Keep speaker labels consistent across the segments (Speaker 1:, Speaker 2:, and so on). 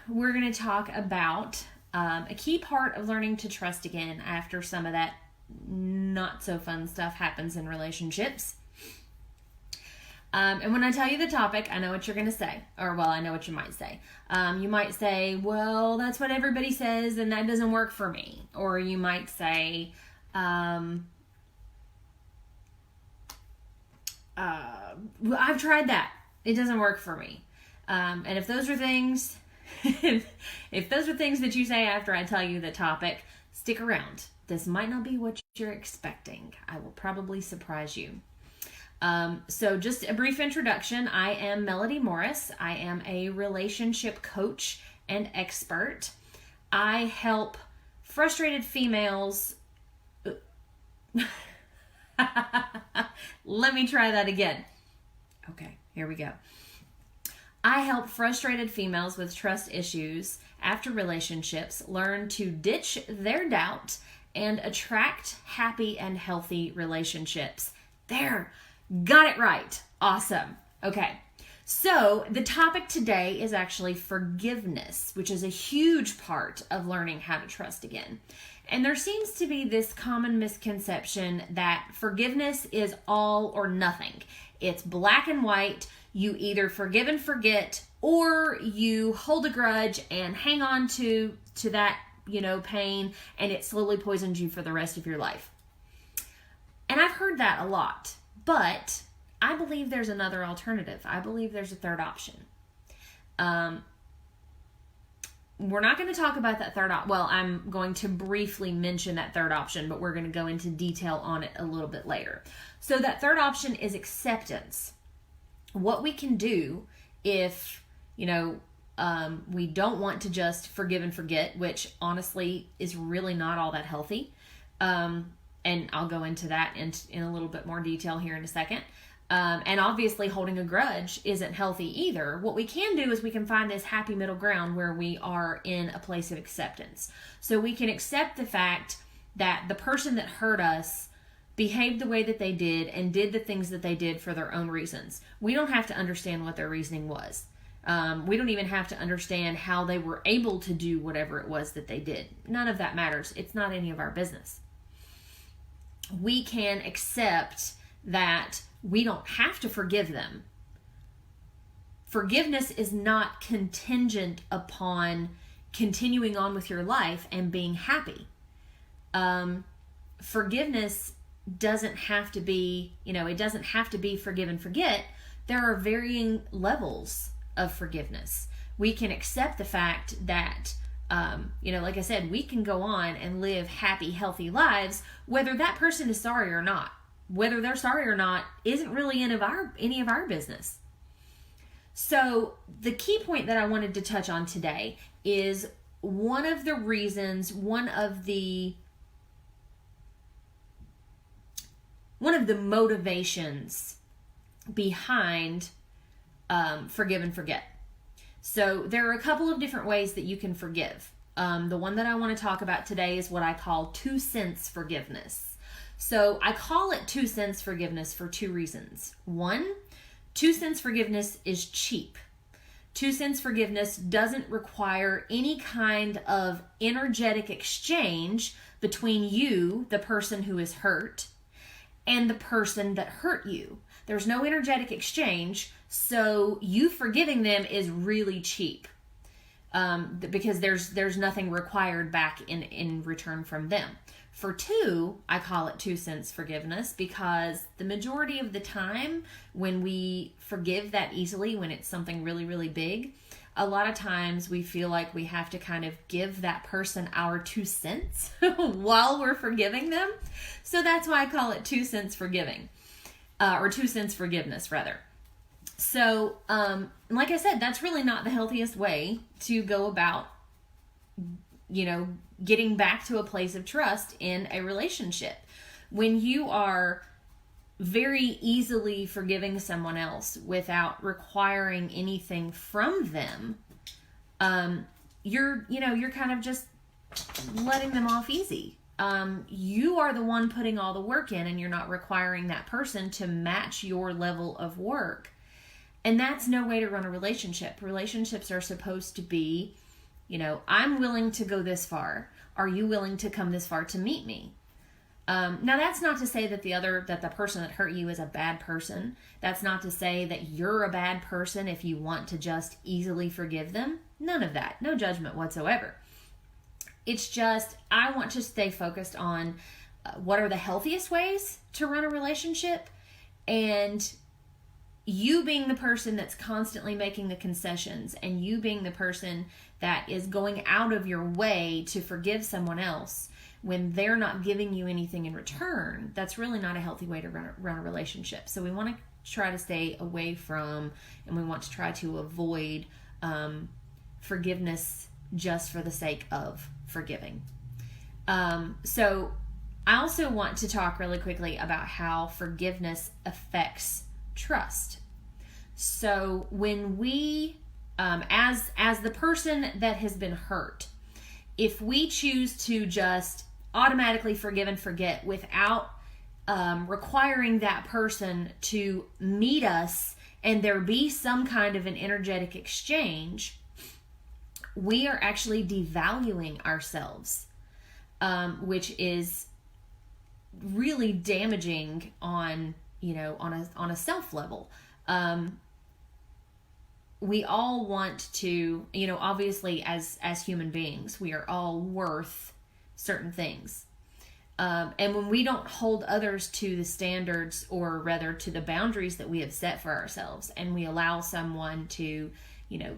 Speaker 1: We're going to talk about a key part of learning to trust again after some of that not so fun stuff happens in relationships. And when I tell you the topic, I know what you're going to say. Or, well, I know what you might say. You might say, well, that's what everybody says and that doesn't work for me. Or you might say, I've tried that. It doesn't work for me. And if those are things, if those are things that you say after I tell you the topic, stick around. This might not be what you're expecting. I will probably surprise you. So just a brief introduction. I am Melody Morris. I am a relationship coach and expert. I help frustrated females. Let me try that again. Okay, here we go. I help frustrated females with trust issues after relationships learn to ditch their doubt and attract happy and healthy relationships. There, got it right. Awesome. Okay, so the topic today is actually forgiveness, which is a huge part of learning how to trust again. And there seems to be this common misconception that forgiveness is all or nothing. It's black and white. You either forgive and forget, or you hold a grudge and hang on to that, pain, and it slowly poisons you for the rest of your life. And I've heard that a lot, but I believe there's another alternative. I believe there's a third option. We're not going to talk about that third option. Well, I'm going to briefly mention that third option, but we're going to go into detail on it a little bit later. So that third option is acceptance. What we can do if, we don't want to just forgive and forget, which honestly is really not all that healthy. And I'll go into that in a little bit more detail here in a second. And obviously holding a grudge isn't healthy either. What we can do is we can find this happy middle ground where we are in a place of acceptance. So we can accept the fact that the person that hurt us behaved the way that they did and did the things that they did for their own reasons. We don't have to understand what their reasoning was. We don't even have to understand how they were able to do whatever it was that they did. None of that matters. It's not any of our business. We can accept that we don't have to forgive them. Forgiveness is not contingent upon continuing on with your life and being happy. Forgiveness doesn't have to be, it doesn't have to be forgive and forget. There are varying levels of forgiveness. We can accept the fact that, like I said, we can go on and live happy, healthy lives, whether that person is sorry or not. Whether they're sorry or not isn't really any of our business. So the key point that I wanted to touch on today is one of the motivations behind forgive and forget. So there are a couple of different ways that you can forgive. The one that I want to talk about today is what I call 2 cents forgiveness. So I call it 2 cents forgiveness for 2 reasons. 1, 2 cents forgiveness is cheap. 2 cents forgiveness doesn't require any kind of energetic exchange between you, the person who is hurt, and the person that hurt you. There's no energetic exchange, so you forgiving them is really cheap. Because there's nothing required back in return from them. For 2, I call it 2 cents forgiveness because the majority of the time when we forgive that easily, when it's something really, really big, a lot of times we feel like we have to kind of give that person our 2 cents while we're forgiving them. So that's why I call it 2 cents forgiving, or 2 cents forgiveness rather. So, like I said, that's really not the healthiest way to go about, getting back to a place of trust in a relationship. When you are very easily forgiving someone else without requiring anything from them, you're kind of just letting them off easy. You are the one putting all the work in, and you're not requiring that person to match your level of work. And that's no way to run a relationship. Relationships are supposed to be, I'm willing to go this far. Are you willing to come this far to meet me? Now, that's not to say that the person that hurt you is a bad person. That's not to say that you're a bad person if you want to just easily forgive them. None of that. No judgment whatsoever. It's just, I want to stay focused on what are the healthiest ways to run a relationship, and you being the person that's constantly making the concessions, and you being the person that is going out of your way to forgive someone else when they're not giving you anything in return. That's really not a healthy way to run a relationship. So we want to try to stay away from, and we want to try to avoid forgiveness just for the sake of forgiving. So I also want to talk really quickly about how forgiveness affects trust. So when we, as the person that has been hurt, if we choose to just automatically forgive and forget without requiring that person to meet us and there be some kind of an energetic exchange, we are actually devaluing ourselves, which is really damaging on a self level. We all want to, obviously as human beings, we are all worth certain things. And when we don't hold others to the standards, or rather to the boundaries that we have set for ourselves, and we allow someone to,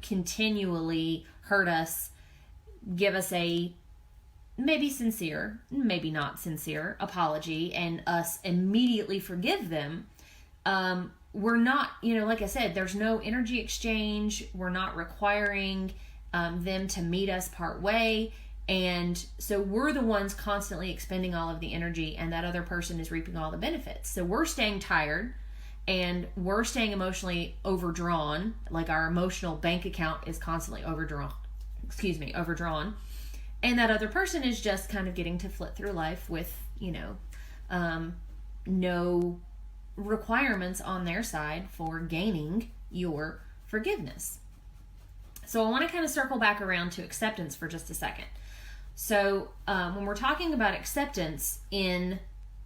Speaker 1: continually hurt us, give us a maybe sincere, maybe not sincere apology, and us immediately forgive them, we're not, like I said, there's no energy exchange. We're not requiring them to meet us part way. And so we're the ones constantly expending all of the energy, and that other person is reaping all the benefits. So we're staying tired, and we're staying emotionally overdrawn, like our emotional bank account is constantly overdrawn. And that other person is just kind of getting to flit through life with, no requirements on their side for gaining your forgiveness. So I want to kind of circle back around to acceptance for just a second. So when we're talking about acceptance in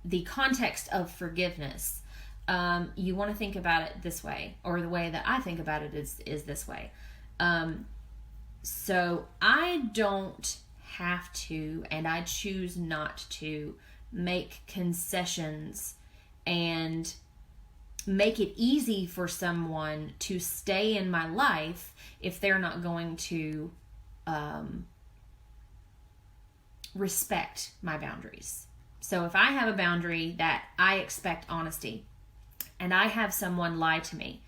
Speaker 1: the context of forgiveness, you want to think about it this way, or the way that I think about it is this way. So I don't have to, and I choose not to, make concessions and make it easy for someone to stay in my life if they're not going to respect my boundaries. So if I have a boundary that I expect honesty, and I have someone lie to me,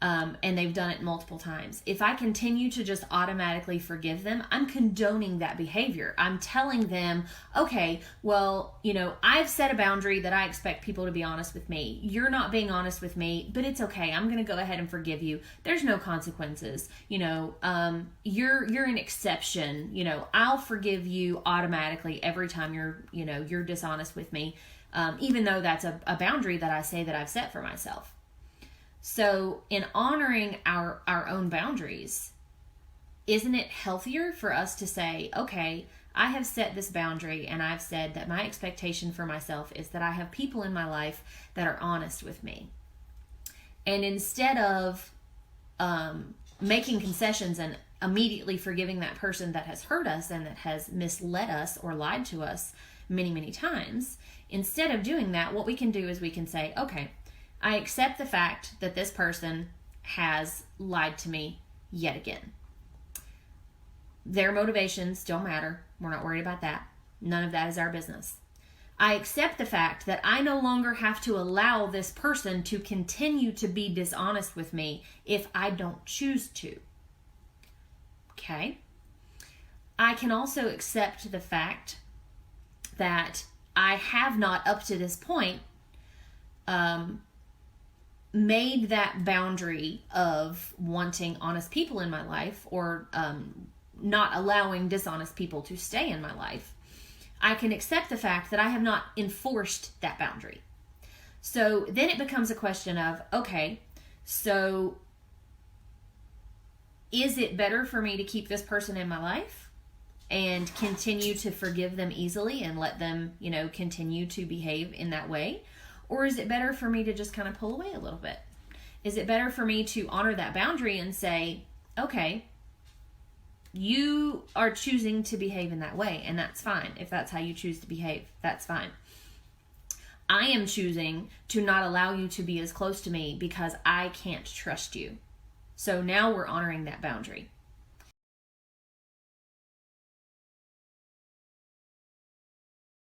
Speaker 1: and they've done it multiple times, if I continue to just automatically forgive them, I'm condoning that behavior. I'm telling them, okay, well, I've set a boundary that I expect people to be honest with me. You're not being honest with me, but it's okay. I'm going to go ahead and forgive you. There's no consequences. You're an exception. I'll forgive you automatically every time you're dishonest with me, even though that's a boundary that I say that I've set for myself. So in honoring our own boundaries, isn't it healthier for us to say, okay, I have set this boundary, and I've said that my expectation for myself is that I have people in my life that are honest with me. And instead of making concessions and immediately forgiving that person that has hurt us and that has misled us or lied to us many, many times, instead of doing that, what we can do is we can say, okay, I accept the fact that this person has lied to me yet again. Their motivations don't matter. We're not worried about that. None of that is our business. I accept the fact that I no longer have to allow this person to continue to be dishonest with me if I don't choose to. Okay? I can also accept the fact that I have not, up to this point, made that boundary of wanting honest people in my life, or not allowing dishonest people to stay in my life. I can accept the fact that I have not enforced that boundary. So then it becomes a question of, okay, so Is it better for me to keep this person in my life and continue to forgive them easily and let them, continue to behave in that way? Or is it better for me to just kind of pull away a little bit? Is it better for me to honor that boundary and say, okay, you are choosing to behave in that way, and that's fine. If that's how you choose to behave, that's fine. I am choosing to not allow you to be as close to me because I can't trust you. So now we're honoring that boundary.